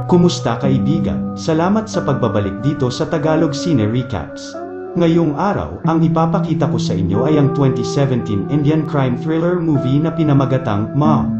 Kumusta kaibigan? Salamat sa pagbabalik dito sa Tagalog Cine Recaps. Ngayong araw, ang ipapakita ko sa inyo ay ang 2017 Indian crime thriller movie na pinamagatang Mom.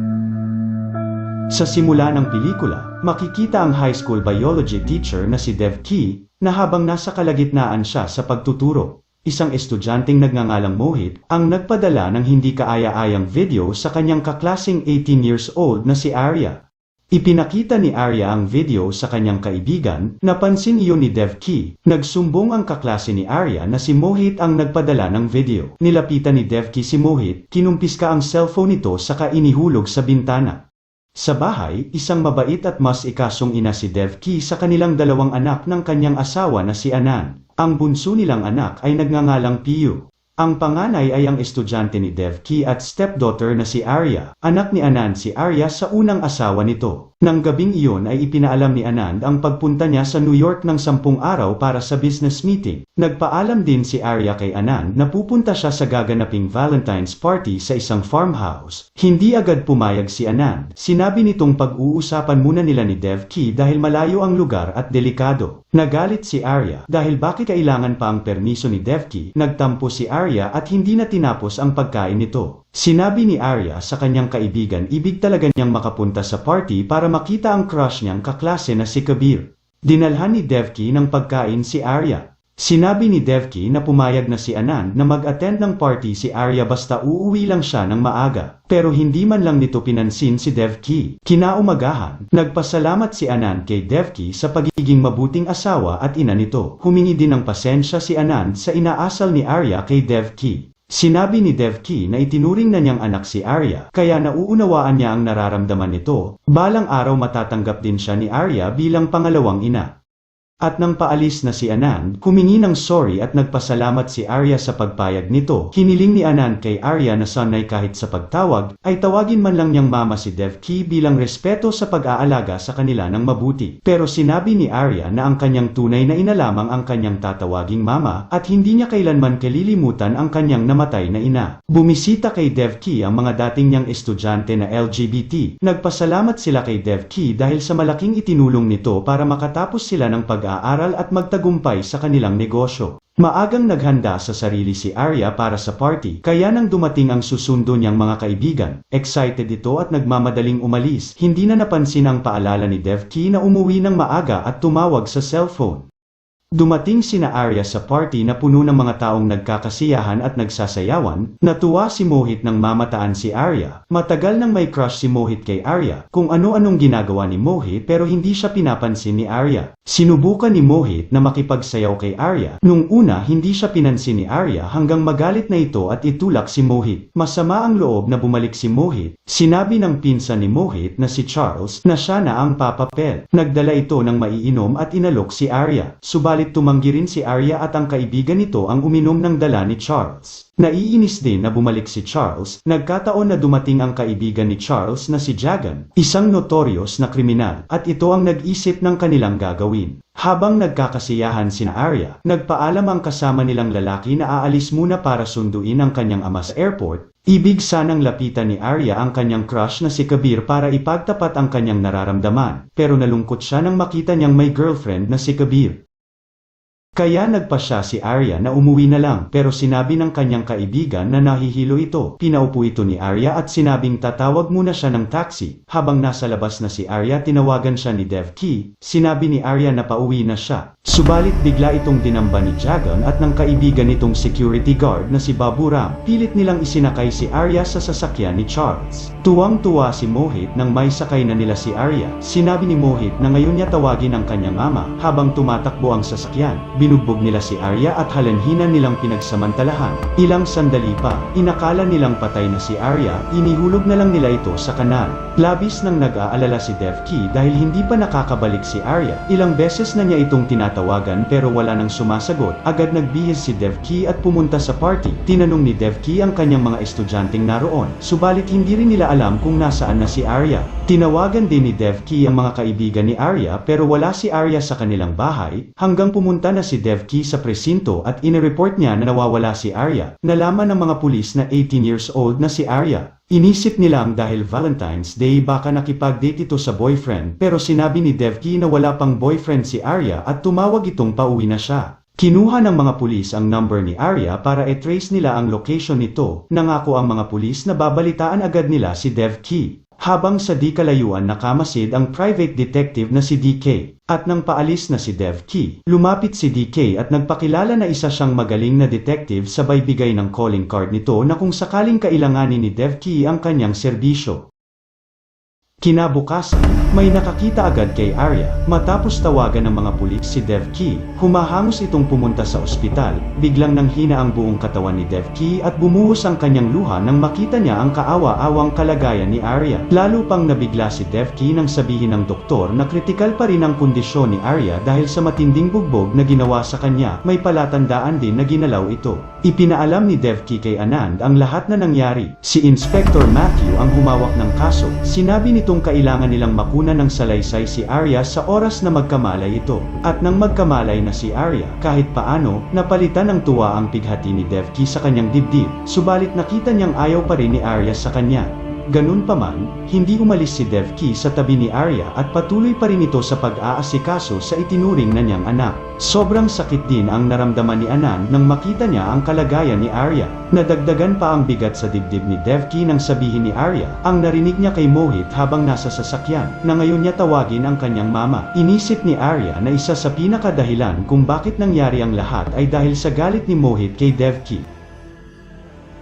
Sa simula ng pelikula, makikita ang high school biology teacher na si Devki, na habang nasa kalagitnaan siya sa pagtuturo, isang estudyanteng nagngangalang Mohit ang nagpadala ng hindi kaaya-ayang video sa kanyang kaklaseng 18 years old na si Arya. Ipinakita ni Arya ang video sa kanyang kaibigan, napansin iyon ni Devki, nagsumbong ang kaklase ni Arya na si Mohit ang nagpadala ng video. Nilapitan ni Devki si Mohit, kinumpiska ang cellphone nito saka inihulog sa bintana. Sa bahay, isang mabait at mas ikasong ina si Devki sa kanilang dalawang anak ng kanyang asawa na si Anand. Ang bunso nilang anak ay nagngangalang Piyu. Ang panganay ay ang estudyante ni Devki at stepdaughter na si Arya, anak ni Anand si Arya sa unang asawa nito. Nang gabing iyon ay ipinaalam ni Anand ang pagpunta niya sa New York ng 10 araw para sa business meeting. Nagpaalam din si Arya kay Anand na pupunta siya sa gaganaping Valentine's party sa isang farmhouse. Hindi agad pumayag si Anand. Sinabi nitong pag-uusapan muna nila ni Devki dahil malayo ang lugar at delikado. Nagalit si Arya dahil bakit kailangan pa ang permiso ni Devki. Nagtampo si Arya at hindi na tinapos ang pagkain nito. Sinabi ni Arya sa kanyang kaibigan ibig talaga niyang makapunta sa party para makita ang crush niyang kaklase na si Kabir. Dinalhan ni Devki ng pagkain si Arya. Sinabi ni Devki na pumayag na si Anand na mag-attend ng party si Arya basta uuwi lang siya ng maaga. Pero hindi man lang nito pinansin si Devki. Kinaumagahan, nagpasalamat si Anand kay Devki sa pagiging mabuting asawa at ina nito. Humingi din ng pasensya si Anand sa inaasal ni Arya kay Devki. Sinabi ni Devki na itinuring na niyang anak si Arya, kaya nauunawaan niya ang nararamdaman nito. Balang araw matatanggap din siya ni Arya bilang pangalawang ina. At nang paalis na si Anand, humingi ng sorry at nagpasalamat si Arya sa pagpayag nito. Hiniling ni Anand kay Arya na sanay kahit sa pagtawag, ay tawagin man lang niyang mama si Devki bilang respeto sa pag-aalaga sa kanila ng mabuti. Pero sinabi ni Arya na ang kanyang tunay na ina lamang ang kanyang tatawaging mama at hindi niya kailanman kalilimutan ang kanyang namatay na ina. Bumisita kay Devki ang mga dating niyang estudyante na LGBT. Nagpasalamat sila kay Devki dahil sa malaking itinulong nito para makatapos sila ng pag-aaral at magtagumpay sa kanilang negosyo. Maagang naghanda sa sarili si Arya para sa party, kaya nang dumating ang susundo niyang mga kaibigan, excited ito at nagmamadaling umalis. Hindi na napansin ang paalala ni Devki na umuwi ng maaga at tumawag sa cellphone. Dumating sina Arya sa party na puno ng mga taong nagkakasiyahan at nagsasayawan. Natuwa si Mohit nang mamataan si Arya. Matagal nang may crush si Mohit kay Arya, kung ano-anong ginagawa ni Mohit pero hindi siya pinapansin ni Arya. Sinubukan ni Mohit na makipagsayaw kay Arya. Nung una hindi siya pinansin ni Arya hanggang magalit na ito at itulak si Mohit. Masama ang loob na bumalik si Mohit. Sinabi ng pinsan ni Mohit na si Charles na siya na ang papapel. Nagdala ito ng maiinom at inalok si Arya. Subalit tumanggi rin si Arya at ang kaibigan nito ang uminom ng dala ni Charles. Naiinis din na bumalik si Charles. Nagkataon na dumating ang kaibigan ni Charles na si Jagan, isang notorious na kriminal, at ito ang nag-isip ng kanilang gagawin. Habang nagkakasiyahan sina Arya, nagpaalam ang kasama nilang lalaki na aalis muna para sunduin ang kanyang ama sa airport. Ibig sanang lapitan ni Arya ang kanyang crush na si Kabir para ipagtapat ang kanyang nararamdaman, pero nalungkot siya nang makita niyang may girlfriend na si Kabir. Kaya nagpasya si Arya na umuwi na lang pero sinabi ng kanyang kaibigan na nahihilo ito. Pinaupo ito ni Arya at sinabing tatawag muna siya ng taxi. Habang nasa labas na si Arya tinawagan siya ni Devki. Sinabi ni Arya na pauwi na siya. Subalit bigla itong dinamba ni Jagan at ng kaibigan nitong security guard na si Babu Ram. Pilit nilang isinakay si Arya sa sasakyan ni Charles. Tuwang-tuwa si Mohit nang may sakay na nila si Arya. Sinabi ni Mohit na ngayon niya tawagin ang kanyang ama. Habang tumatakbo ang sasakyan, binugbog nila si Arya at halanhinan nilang pinagsamantalahan. Ilang sandali pa, inakala nilang patay na si Arya, inihulog na lang nila ito sa kanal. Labis nang nag-aalala si Devki dahil hindi pa nakakabalik si Arya. Ilang beses na niya itong tinatawagan pero wala nang sumasagot. Agad nagbihis si Devki at pumunta sa party. Tinanong ni Devki ang kanyang mga estudyanteng naroon, subalit hindi rin nila alam kung nasaan na si Arya. Tinawagan din ni Devki ang mga kaibigan ni Arya pero wala si Arya sa kanilang bahay, hanggang pumunta na si Devki sa presinto at inireport niya na nawawala si Arya. Nalaman ng mga pulis na 18 years old na si Arya. Inisip nilang dahil Valentine's Day baka nakipag-date ito sa boyfriend pero sinabi ni Devki na wala pang boyfriend si Arya at tumawag itong pauwi na siya. Kinuha ng mga pulis ang number ni Arya para i-trace nila ang location nito. Nangako ang mga pulis na babalitaan agad nila si Devki. Habang sa di kalayuan nakamasid ang private detective na si DK. At nang paalis na si Devki, lumapit si DK at nagpakilala na isa siyang magaling na detective sabay bigay ng calling card nito na kung sakaling kailanganin ni Devki ang kanyang serbisyo. Kinabukasan, may nakakita agad kay Arya. Matapos tawagan ng mga pulis si Devki, humahangos itong pumunta sa ospital. Biglang nanghina ang buong katawan ni Devki at bumuhos ang kanyang luha nang makita niya ang kaawa-awang kalagayan ni Arya. Lalo pang nabigla si Devki nang sabihin ng doktor na kritikal pa rin ang kondisyon ni Arya dahil sa matinding bugbog na ginawa sa kanya. May palatandaan din na ginalaw ito. Ipinaalam ni Devki kay Anand ang lahat na nangyari. Si Inspector Matthew ang humawak ng kaso. Sinabi nitong kailangan nilang makuna ng salaysay si Arya sa oras na magkamalay ito. At nang magkamalay na si Arya, kahit paano, napalitan ng tuwa ang pighati ni Devki sa kanyang dibdib. Subalit nakita niyang ayaw pa rin ni Arya sa kanya. Ganun pa man, hindi umalis si Devki sa tabi ni Arya at patuloy pa rin ito sa pag-aasikaso sa itinuring na niyang anak. Sobrang sakit din ang naramdaman ni Anand nang makita niya ang kalagayan ni Arya. Nadagdagan pa ang bigat sa dibdib ni Devki nang sabihin ni Arya ang narinig niya kay Mohit habang nasa sasakyan na ngayon niya tawagin ang kanyang mama. Inisip ni Arya na isa sa pinakadahilan kung bakit nangyari ang lahat ay dahil sa galit ni Mohit kay Devki.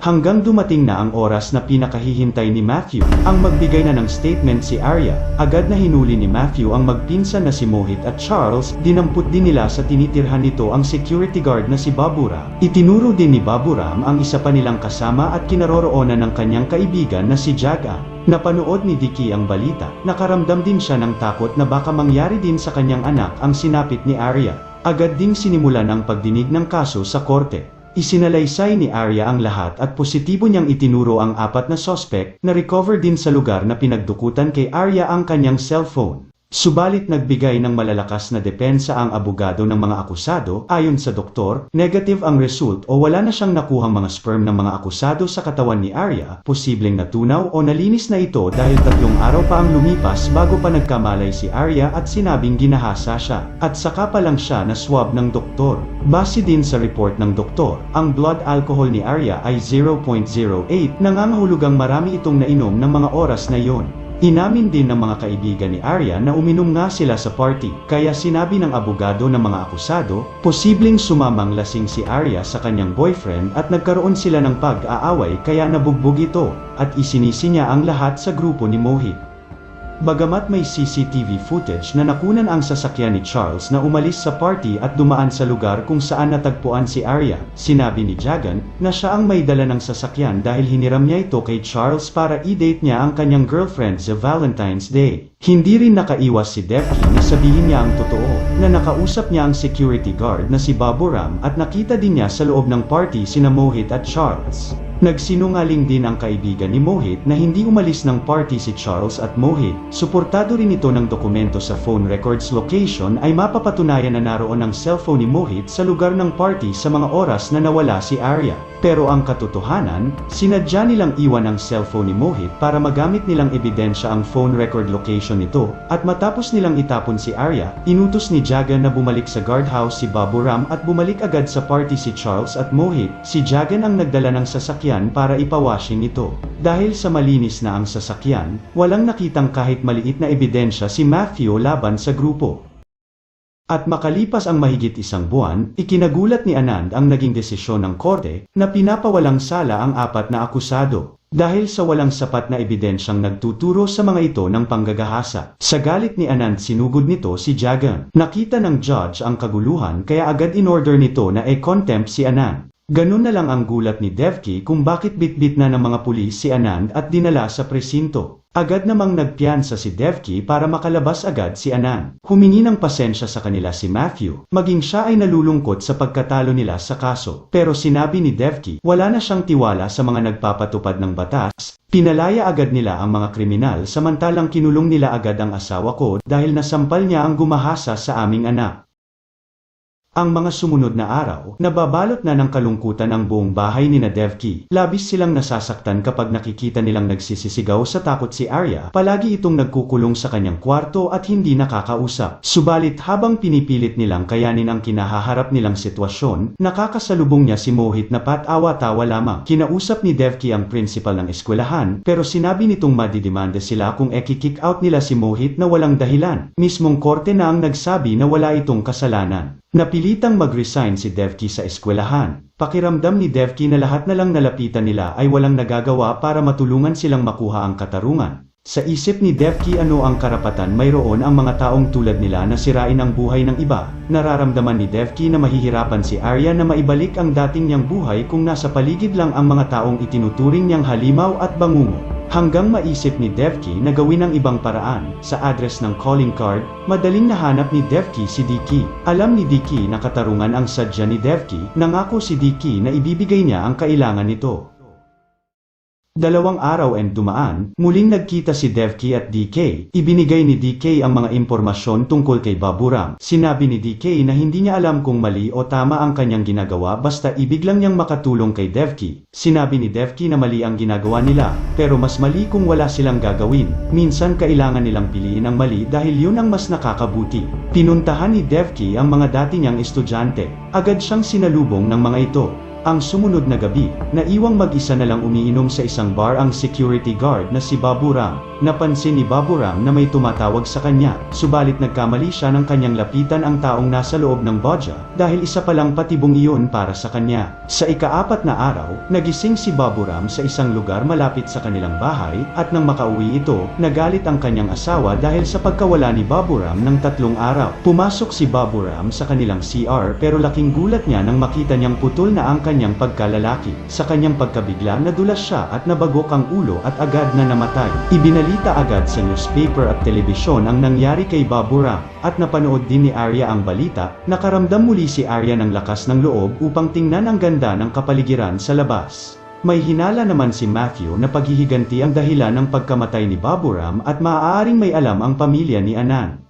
Hanggang dumating na ang oras na pinakahihintay ni Matthew, ang magbigay na ng statement si Arya. Agad na hinuli ni Matthew ang magpinsan na si Mohit at Charles. Dinampot din nila sa tinitirhan nito ang security guard na si Baburam. Itinuro din ni Baburam ang isa pa nilang kasama at kinaroroonan ng kanyang kaibigan na si Jagan. Napanood ni Dicky ang balita. Nakaramdam din siya ng takot na baka mangyari din sa kanyang anak ang sinapit ni Arya. Agad ding sinimulan ang pagdinig ng kaso sa korte. Isinalaysay ni Arya ang lahat at positibo niyang itinuro ang 4 na suspect na recover din sa lugar na pinagdukutan kay Arya ang kanyang cellphone. Subalit nagbigay ng malalakas na depensa ang abogado ng mga akusado. Ayon sa doktor, negative ang result o wala na siyang nakuhang mga sperm ng mga akusado sa katawan ni Arya. Posibleng natunaw o nalinis na ito dahil 3 araw pa ang lumipas bago pa nagkamalay si Arya at sinabing ginahasa siya. At saka pa lang siya na swab ng doktor. Base din sa report ng doktor, ang blood alcohol ni Arya ay 0.08, nangangahulugang marami itong nainom ng mga oras na yon. Inamin din ng mga kaibigan ni Arya na uminom nga sila sa party, kaya sinabi ng abogado ng mga akusado, posibleng sumamang lasing si Arya sa kanyang boyfriend at nagkaroon sila ng pag-aaway kaya nabugbog ito, at isinisi niya ang lahat sa grupo ni Mohit. Bagamat may CCTV footage na nakunan ang sasakyan ni Charles na umalis sa party at dumaan sa lugar kung saan natagpuan si Arya, sinabi ni Jagan na siya ang may dala ng sasakyan dahil hiniram niya ito kay Charles para i-date niya ang kanyang girlfriend sa Valentine's Day. Hindi rin nakaiwas si Devki na sabihin niya ang totoo, na nakausap niya ang security guard na si Baburam at nakita din niya sa loob ng party sina Mohit at Charles. Nagsinungaling din ang kaibigan ni Mohit na hindi umalis ng party si Charles at Mohit. Suportado rin ito ng dokumento sa phone records location ay mapapatunayan na naroon ang cellphone ni Mohit sa lugar ng party sa mga oras na nawala si Arya. Pero ang katotohanan, sinadya nilang iwan ang cellphone ni Mohit para magamit nilang ebidensya ang phone record location nito. At matapos nilang itapon si Arya, inutos ni Jagan na bumalik sa guardhouse si Baburam at bumalik agad sa party si Charles at Mohit. Si Jagan ang nagdala ng sasakyan para ipawashing ito. Dahil sa malinis na ang sasakyan, walang nakitang kahit maliit na ebidensya si Matthew laban sa grupo. At makalipas ang mahigit 1 buwan, ikinagulat ni Anand ang naging desisyon ng korte na pinapawalang sala ang 4 na akusado. Dahil sa walang sapat na ebidensyang nagtuturo sa mga ito ng panggagahasa. Sa galit ni Anand sinugod nito si Jagan. Nakita ng judge ang kaguluhan kaya agad in-order nito na e-contempt si Anand. Ganun na lang ang gulat ni Devki kung bakit bitbit na ng mga pulis si Anand at dinala sa presinto. Agad namang nagpiyansa si Devki para makalabas agad si Anand. Humingi ng pasensya sa kanila si Matthew, maging siya ay nalulungkot sa pagkatalo nila sa kaso. Pero sinabi ni Devki, wala na siyang tiwala sa mga nagpapatupad ng batas. Pinalaya agad nila ang mga kriminal samantalang kinulong nila agad ang asawa ko dahil nasampal niya ang gumahasa sa aming anak. Ang mga sumunod na araw, nababalot na ng kalungkutan ang buong bahay ni Devki. Labis silang nasasaktan kapag nakikita nilang nagsisisigaw sa takot si Arya. Palagi itong nagkukulong sa kanyang kwarto at hindi nakakausap. Subalit habang pinipilit nilang kayanin ang kinahaharap nilang sitwasyon, nakakasalubong niya si Mohit na patawa-tawa lamang. Kinausap ni Devki ang principal ng eskwelahan, pero sinabi nitong madidemanda sila kung kick out nila si Mohit na walang dahilan. Mismong korte na ang nagsabi na wala itong kasalanan. Napilitang mag-resign si Devki sa eskwelahan. Pakiramdam ni Devki na lahat na lang nalapitan nila ay walang nagagawa para matulungan silang makuha ang katarungan. Sa isip ni Devki ano ang karapatan mayroon ang mga taong tulad nila na sirain ang buhay ng iba. Nararamdaman ni Devki na mahihirapan si Arya na maibalik ang dating niyang buhay kung nasa paligid lang ang mga taong itinuturing niyang halimaw at bangungo. Hanggang maisip ni Devki na gawin ang ibang paraan. Sa address ng calling card, madaling nahanap ni Devki si Diki. Alam ni Diki na katarungan ang sadya ni Devki, nangako si Diki na ibibigay niya ang kailangan nito. 2 araw and dumaan, muling nagkita si Devki at DK. Ibinigay ni DK ang mga impormasyon tungkol kay Baburam. Sinabi ni DK na hindi niya alam kung mali o tama ang kanyang ginagawa basta ibig lang niyang makatulong kay Devki. Sinabi ni Devki na mali ang ginagawa nila, pero mas mali kung wala silang gagawin. Minsan kailangan nilang piliin ang mali dahil yun ang mas nakakabuti. Pinuntahan ni Devki ang mga dati niyang estudyante. Agad siyang sinalubong ng mga ito. Ang sumunod na gabi, naiwang mag-isa na lang umiinom sa isang bar ang security guard na si Baburam. Napansin ni Baburam na may tumatawag sa kanya, subalit nagkamali siya ng kanyang lapitan ang taong nasa loob ng bodya dahil isa palang patibong iyon para sa kanya. Sa ika-4 na araw, nagising si Baburam sa isang lugar malapit sa kanilang bahay at nang makauwi ito, nagalit ang kanyang asawa dahil sa pagkawala ni Baburam ng 3 araw. Pumasok si Baburam sa kanilang CR pero laking gulat niya nang makita niyang putol na ang kanyang pagkalalaki. Sa kanyang pagkabigla nadulas siya at nabagok ang ulo at agad na namatay. Ibinalita agad sa newspaper at telebisyon ang nangyari kay Baburam at napanood din ni Arya ang balita. Nakaramdam muli si Arya ng lakas ng loob upang tingnan ang ganda ng kapaligiran sa labas. May hinala naman si Matthew na paghihiganti ang dahilan ng pagkamatay ni Baburam at maaaring may alam ang pamilya ni Anand.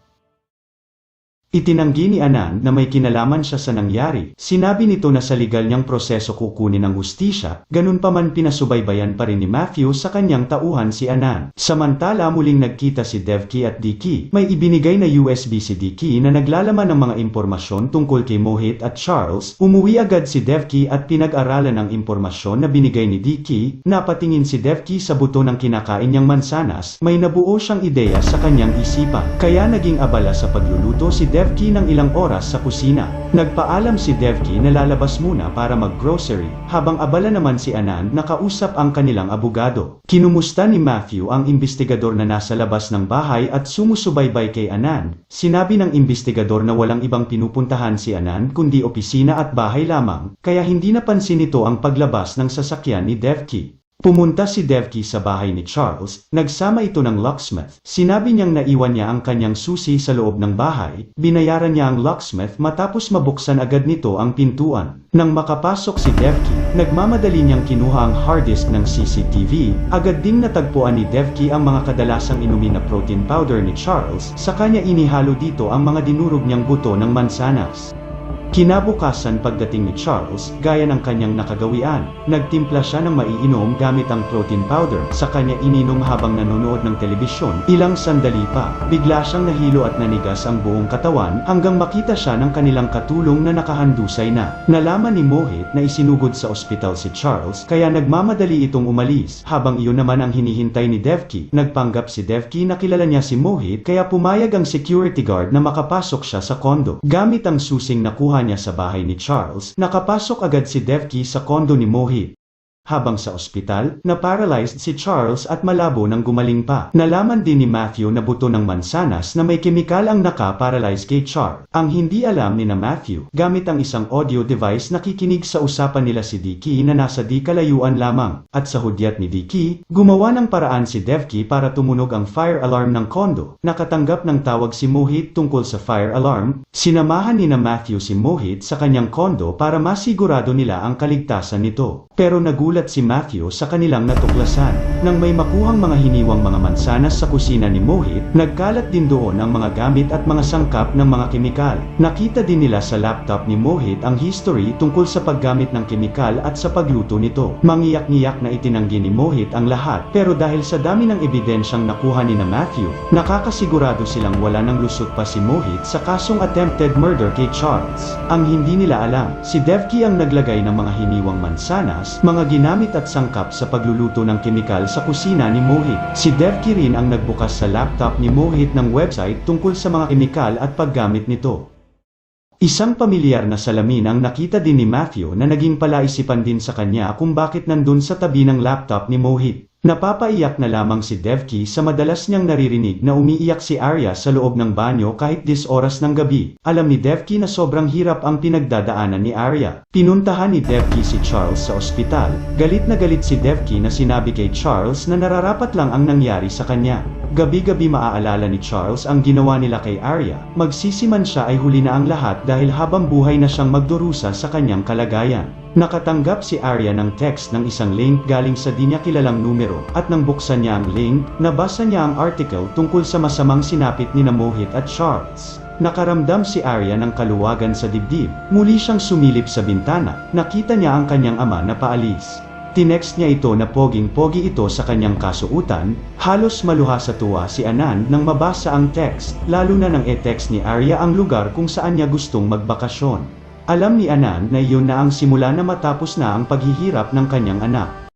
Itinanggi ni Anand na may kinalaman siya sa nangyari. Sinabi nito na sa legal niyang proseso kukunin ang hustisya, ganun pa man pinasubaybayan pa rin ni Matthew sa kanyang tauhan si Anand. Samantala muling nagkita si Devki at Diki. May ibinigay na USB si Diki na naglalaman ng mga impormasyon tungkol kay Mohit at Charles. Umuwi agad si Devki at pinag-aralan ang impormasyon na binigay ni Diki. Napatingin si Devki sa buto ng kinakain niyang mansanas. May nabuo siyang ideya sa kanyang isipan. Kaya naging abala sa pagluluto si Devki ng ilang oras sa kusina. Nagpaalam si Devki na lalabas muna para mag-grocery, habang abala naman si Anand na kausap ang kanilang abogado. Kinumusta ni Matthew ang investigador na nasa labas ng bahay at sumusubaybay kay Anand. Sinabi ng investigador na walang ibang pinupuntahan si Anand kundi opisina at bahay lamang, kaya hindi napansin nito ang paglabas ng sasakyan ni Devki. Pumunta si Devki sa bahay ni Charles, nagsama ito ng locksmith. Sinabi niyang naiwan niya ang kanyang susi sa loob ng bahay, binayaran niya ang locksmith matapos mabuksan agad nito ang pintuan. Nang makapasok si Devki, nagmamadali niyang kinuha ang hard disk ng CCTV, agad ding natagpuan ni Devki ang mga kadalasang inumin na protein powder ni Charles, sa kanya inihalo dito ang mga dinurog niyang buto ng mansanas. Kinabukasan pagdating ni Charles, gaya ng kanyang nakagawian, nagtimpla siya ng maiinom gamit ang protein powder. Sa kanya ininom habang nanonood ng telebisyon. Ilang sandali pa, bigla siyang nahilo at nanigas ang buong katawan hanggang makita siya ng kanilang katulong na nakahandusay na. Nalaman ni Mohit na isinugod sa ospital si Charles kaya nagmamadali itong umalis. Habang iyon naman ang hinihintay ni Devki, nagpanggap si Devki na kilala niya si Mohit kaya pumayag ang security guard na makapasok siya sa kondo. Gamit ang susing nakuha niya sa bahay ni Charles, nakapasok agad si Devki sa kondo ni Mohit. Habang sa ospital, na-paralyzed si Charles at malabo nang gumaling pa. Nalaman din ni Matthew na buto ng mansanas na may kemikal ang naka-paralyze kay Char. Ang hindi alam ni na Matthew, gamit ang isang audio device nakikinig sa usapan nila si Diki na nasa di kalayuan lamang. At sa hudyat ni Diki, gumawa ng paraan si Devki para tumunog ang fire alarm ng kondo. Nakatanggap ng tawag si Mohit tungkol sa fire alarm. Sinamahan ni na Matthew si Mohit sa kanyang kondo para masigurado nila ang kaligtasan nito. Pero nagulat nagulat si Matthew sa kanilang natuklasan. Nang may makuhang mga hiniwang mga mansanas sa kusina ni Mohit, nagkalat din doon ang mga gamit at mga sangkap ng mga kemikal. Nakita din nila sa laptop ni Mohit ang history tungkol sa paggamit ng kemikal at sa pagluto nito. Mangiyak-ngiyak na itinanggi ni Mohit ang lahat, pero dahil sa dami ng ebidensyang nakuha ni na Matthew, nakakasigurado silang wala ng lusot pa si Mohit sa kasong attempted murder kay Charles. Ang hindi nila alam, si Devki ang naglagay ng mga hiniwang mansanas, mga ginamit at sangkap sa pagluluto ng kemikal sa kusina ni Mohit. Si Devki rin ang nagbukas sa laptop ni Mohit ng website tungkol sa mga kemikal at paggamit nito. Isang pamilyar na salamin ang nakita din ni Matthew na naging palaisipan din sa kanya kung bakit nandun sa tabi ng laptop ni Mohit. Napapaiyak na lamang si Devki sa madalas niyang naririnig na umiiyak si Arya sa loob ng banyo kahit 10 oras ng gabi. Alam ni Devki na sobrang hirap ang pinagdadaanan ni Arya. Pinuntahan ni Devki si Charles sa ospital. Galit na galit si Devki na sinabi kay Charles na nararapat lang ang nangyari sa kanya. Gabi-gabi maaalala ni Charles ang ginawa nila kay Arya. Magsisiman siya ay huli na ang lahat dahil habang buhay na siyang magdurusa sa kanyang kalagayan. Nakatanggap si Arya ng text ng isang link galing sa di niya kilalang numero, at nang buksan niya ang link, nabasa niya ang article tungkol sa masamang sinapit ni na Mohit at Charles. Nakaramdam si Arya ng kaluwagan sa dibdib. Muli siyang sumilip sa bintana. Nakita niya ang kanyang ama na paalis. Tinext niya ito na poging-pogi ito sa kanyang kasuutan. Halos maluha sa tuwa si Anand nang mabasa ang text, lalo na nang e-text ni Arya ang lugar kung saan niya gustong magbakasyon. Alam ni Anand na iyon na ang simula na matapos na ang paghihirap ng kanyang anak.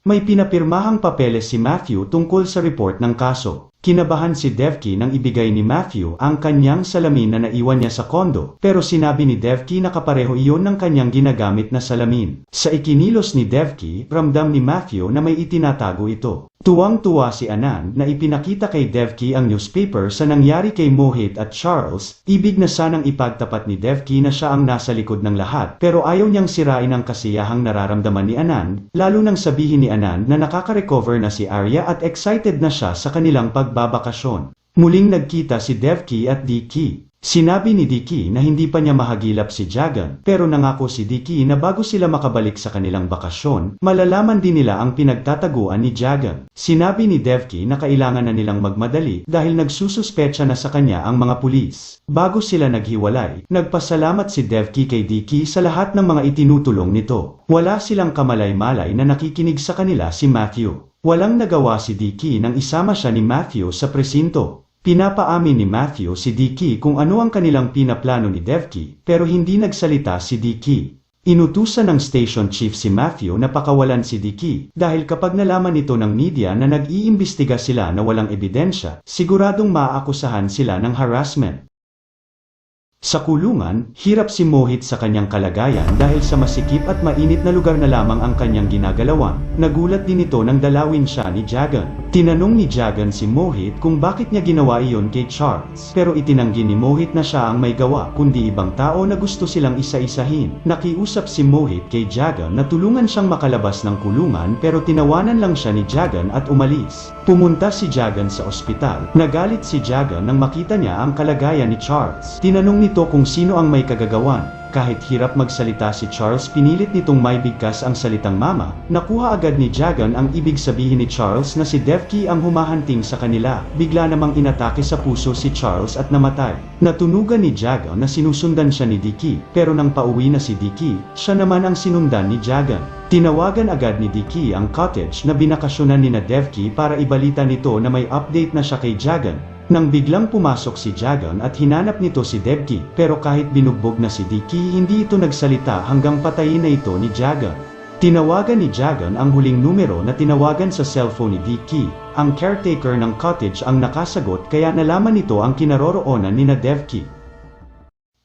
May pinapirmahang papeles si Matthew tungkol sa report ng kaso. Kinabahan si Devki nang ibigay ni Matthew ang kanyang salamin na naiwan niya sa kondo, pero sinabi ni Devki na kapareho iyon ng kanyang ginagamit na salamin. Sa ikinilos ni Devki, ramdam ni Matthew na may itinatago ito. Tuwang-tuwa si Anand na ipinakita kay Devki ang newspaper sa nangyari kay Mohit at Charles. Ibig na sanang ipagtapat ni Devki na siya ang nasa likod ng lahat, pero ayaw niyang sirain ang kasiyahang nararamdaman ni Anand, lalo nang sabihin ni Anand na nakaka-recover na si Arya at excited na siya sa kanilang pagbabakasyon. Muling nagkita si Devki at Diki. Sinabi ni Diki na hindi pa niya mahagilap si Jagan, pero nangako si Diki na bago sila makabalik sa kanilang bakasyon, malalaman din nila ang pinagtataguan ni Jagan. Sinabi ni Devki na kailangan na nilang magmadali dahil nagsususpecha na sa kanya ang mga pulis. Bago sila naghiwalay, nagpasalamat si Devki kay Diki sa lahat ng mga itinutulong nito. Wala silang kamalay-malay na nakikinig sa kanila si Matthew. Walang nagawa si Diki nang isama siya ni Matthew sa presinto. Pinapaamin ni Matthew si Diki kung ano ang kanilang pinaplano ni Devki, pero hindi nagsalita si Diki. Inutusan ng station chief si Matthew na pakawalan si Diki, dahil kapag nalaman ito ng media na nag-iimbestiga sila na walang ebidensya, siguradong maaakusahan sila ng harassment. Sa kulungan, hirap si Mohit sa kanyang kalagayan dahil sa masikip at mainit na lugar na lamang ang kanyang ginagalawan. Nagulat din ito nang dalawin siya ni Jagan. Tinanong ni Jagan si Mohit kung bakit niya ginawa iyon kay Charles. Pero itinanggi ni Mohit na siya ang may gawa, kundi ibang tao na gusto silang isa-isahin. Nakiusap si Mohit kay Jagan na tulungan siyang makalabas ng kulungan, pero tinawanan lang siya ni Jagan at umalis. Pumunta si Jagan sa ospital. Nagalit si Jagan nang makita niya ang kalagayan ni Charles. Tinanong nito kung sino ang may kagagawan. Kahit hirap magsalita si Charles, pinilit nitong maibigkas ang salitang mama. Nakuha agad ni Jagan ang ibig sabihin ni Charles na si Devki ang humahanting sa kanila. Bigla namang inatake sa puso si Charles at namatay. Natunugan ni Jagan na sinusundan siya ni Diki, pero nang pauwi na si Diki, siya naman ang sinundan ni Jagan. Tinawagan agad ni Diki ang cottage na binakasyonan ni na Devki para ibalita nito na may update na siya kay Jagan. Nang biglang pumasok si Jagan at hinanap nito si Devki, pero kahit binugbog na si Diki, hindi ito nagsalita hanggang patayin na ito ni Jagan. Tinawagan ni Jagan ang huling numero na tinawagan sa cellphone ni Diki. Ang caretaker ng cottage ang nakasagot, kaya nalaman nito ang kinaroroonan ni na Devki.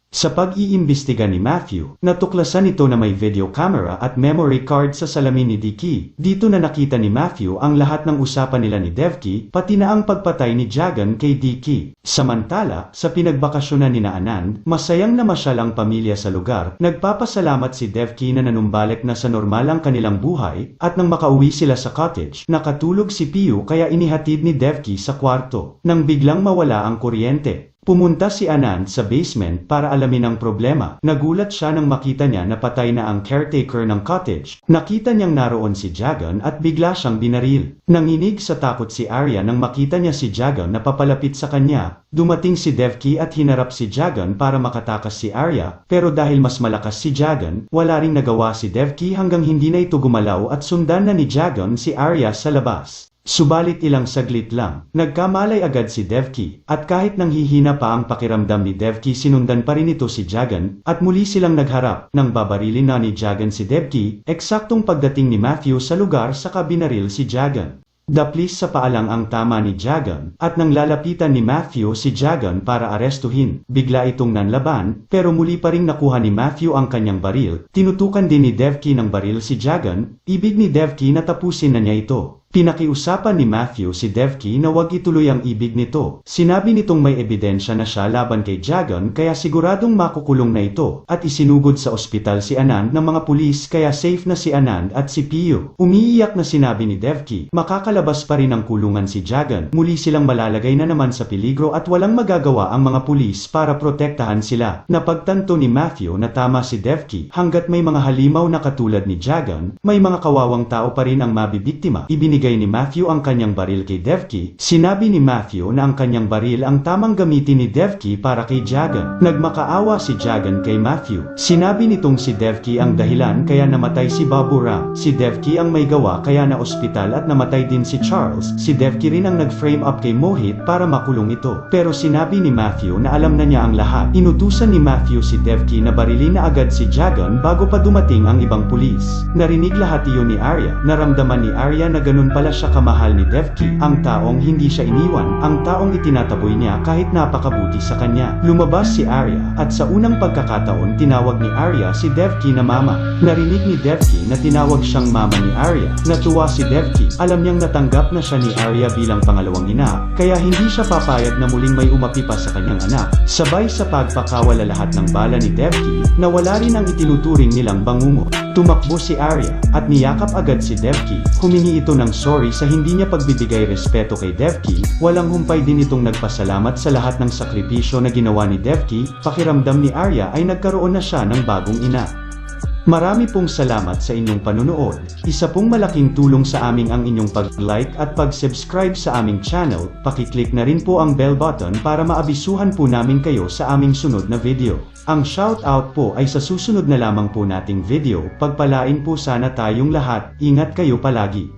Sa pag-iimbestiga ni Matthew, natuklasan ito na may video camera at memory card sa salamin ni Diki. Dito na nakita ni Matthew ang lahat ng usapan nila ni Devki, pati na ang pagpatay ni Jagan kay Diki. Samantala, sa pinagbakasyonan ni na Anand, masayang namasyal ang pamilya sa lugar. Nagpapasalamat si Devki na nanumbalik na sa normal ang kanilang buhay, at nang makauwi sila sa cottage, nakatulog si Piyu kaya inihatid ni Devki sa kwarto. Nang biglang mawala ang kuryente, Pumunta si Anand sa basement para alamin ang problema. Nagulat siya nang makita niya na patay na ang caretaker ng cottage. Nakita niyang naroon si Jagan at bigla siyang binaril. Nanginig sa takot si Arya nang makita niya si Jagan na papalapit sa kanya. Dumating si Devki at hinarap si Jagan para makatakas si Arya, pero dahil mas malakas si Jagan, wala ring nagawa si Devki hanggang hindi na ito gumalaw at sundan na ni Jagan si Arya sa labas. Subalit ilang saglit lang, nagkamalay agad si Devki, at kahit nanghihina pa ang pakiramdam ni Devki sinundan pa rin ito si Jagan, at muli silang nagharap, nang babarilin na ni Jagan si Devki, eksaktong pagdating ni Matthew sa lugar saka binaril si Jagan. Daplis sa paalang ang tama ni Jagan, at nang lalapitan ni Matthew si Jagan para arestuhin, bigla itong nanlaban, pero muli pa ring nakuha ni Matthew ang kanyang baril. Tinutukan din ni Devki ng baril si Jagan, ibig ni Devki na tapusin na niya ito. Pinakiusapan ni Matthew si Devki na wag ituloy ang ibig nito. Sinabi nitong may ebidensya na siya laban kay Jagan kaya siguradong makukulong na ito, at isinugod sa ospital si Anand ng mga pulis kaya safe na si Anand at si Pio. Umiiyak na sinabi ni Devki, makakalabas pa rin ang kulungan si Jagan. Muli silang malalagay na naman sa peligro at walang magagawa ang mga pulis para protektahan sila. Napagtanto ni Matthew na tama si Devki, hanggat may mga halimaw na katulad ni Jagan, may mga kawawang tao pa rin ang mabibiktima. Ibinigay ni Matthew ang kanyang baril kay Devki. Sinabi ni Matthew na ang kanyang baril ang tamang gamitin ni Devki para kay Jagan. Nagmakaawa si Jagan kay Matthew. Sinabi nitong si Devki ang dahilan kaya namatay si Babu Ram. Si Devki ang may gawa kaya na ospital at namatay din si Charles. Si Devki rin ang nag-frame up kay Mohit para makulong ito. Pero sinabi ni Matthew na alam na niya ang lahat. Inutusan ni Matthew si Devki na barilin na agad si Jagan bago pa dumating ang ibang pulis. Narinig lahat iyon ni Arya. Naramdaman ni Arya na ganun pala siya kamahal ni Devki, ang taong hindi siya iniwan, ang taong itinataboy niya kahit napakabuti sa kanya. Lumabas si Arya, at sa unang pagkakataon tinawag ni Arya si Devki na mama. Narinig ni Devki na tinawag siyang mama ni Arya. Natuwa si Devki, alam niyang natanggap na siya ni Arya bilang pangalawang ina, kaya hindi siya papayag na muling may umapi pa sa kanyang anak. Sabay sa pagpakawala lahat ng bala ni Devki, nawala rin ang itinuturing nilang bangungot. Tumakbo si Arya, at niyakap agad si Devki. Humingi ito ng sorry sa hindi niya pagbibigay respeto kay Devki. Walang humpay din itong nagpasalamat sa lahat ng sakripisyo na ginawa ni Devki. Pakiramdam ni Arya ay nagkaroon na siya ng bagong ina. Marami pong salamat sa inyong panunood. Isa pong malaking tulong sa amin ang inyong pag-like at pag-subscribe sa aming channel. Pakiclick na rin po ang bell button para maabisuhan po namin kayo sa aming sunod na video. Ang shoutout po ay sa susunod na lamang po nating video. Pagpalain po sana tayong lahat. Ingat kayo palagi.